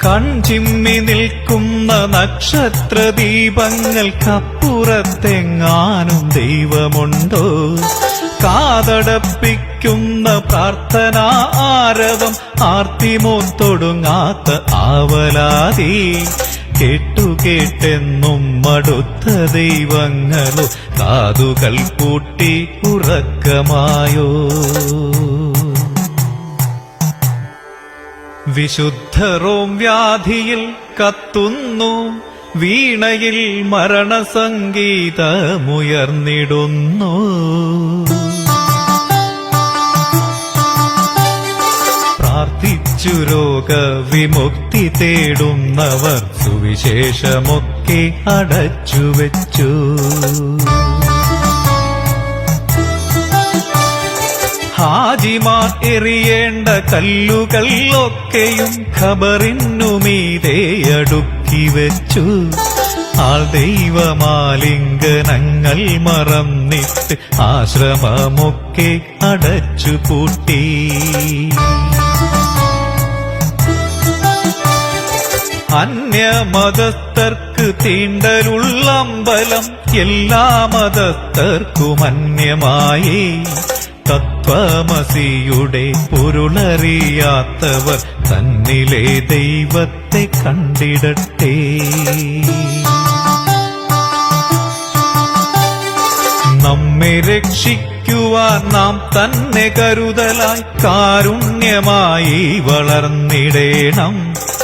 കൺചിമ്മി നിൽക്കുന്ന നക്ഷത്രദീപങ്ങൾക്കപ്പുറത്തെങ്ങാനും ദൈവമുണ്ടോ? കാതടപ്പിക്കുന്ന പ്രാർത്ഥനാ ആരവം, ആർത്തിമോത്തൊടുങ്ങാത്ത ആവലാതി, കേട്ടുകേട്ടെന്നും മടുത്ത ദൈവങ്ങളോ കാതുകൾ പൂട്ടി ഉറക്കമായോ? വിശുദ്ധ റോം വ്യാധിയിൽ കത്തുന്നു, വീണയിൽ മരണസംഗീതമുയർന്നിടുന്നു. പ്രാർത്ഥിച്ചു രോഗവിമുക്തി തേടുന്നവർ സുവിശേഷമൊക്കെ അടച്ചുവെച്ചു. ഹാജിമാർ എറിയേണ്ട കല്ലുകൾ ഒക്കെയും ഖബറിനുമീതെ അടുക്കി വെച്ചു. ആൾ ദൈവമാലിംഗനങ്ങൾ മറന്നിട്ട് ആശ്രമമൊക്കെ അടച്ചുപൂട്ടി. അന്യമതസ്ഥർക്ക് തീണ്ടലുള്ളമ്പലം എല്ലാ മതസ്ഥർക്കും അന്യമായി. തത്വമസിയുടെ പൊരുളറിയാത്തവർ തന്നിലെ ദൈവത്തെ കണ്ടിടട്ടെ. നമ്മെ രക്ഷിക്കുവാൻ നാം തന്നെ കരുതലായി കാരുണ്യമായി വളർന്നിടേണം.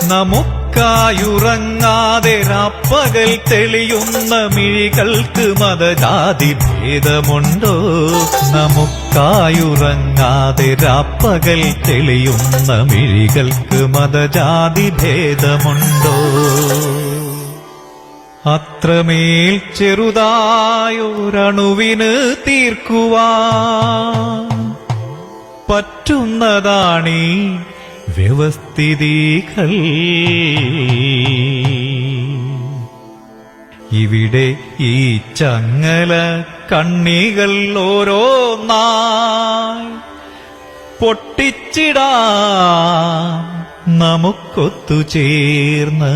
നമുക്കായുറങ്ങാതെ രാപ്പകൽ തെളിയുന്ന മിഴികൾക്ക് മതജാതി ഭേദമുണ്ടോ? നമുക്കായുറങ്ങാതെ രാപ്പകൽ തെളിയുന്ന മിഴികൾക്ക് മതജാതി ഭേദമുണ്ടോ? അത്രമേൽ ചെറുതായൊരണുവിന് തീർക്കുവാൻ പറ്റുന്നതാണീ വ്യവസ്ഥിതികൾ. ഇവിടെ ഈ ചങ്ങല കണ്ണികൾ ഓരോന്നായി പൊട്ടിച്ചിടാം നമുക്കൊത്തുചേർന്ന്.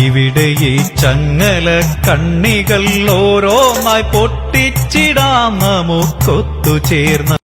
ഇവിടെ ഈ ചങ്ങല കണ്ണികൾ ഓരോന്നായി പൊട്ടിച്ചിടാം നമുക്കൊത്തുചേർന്ന്.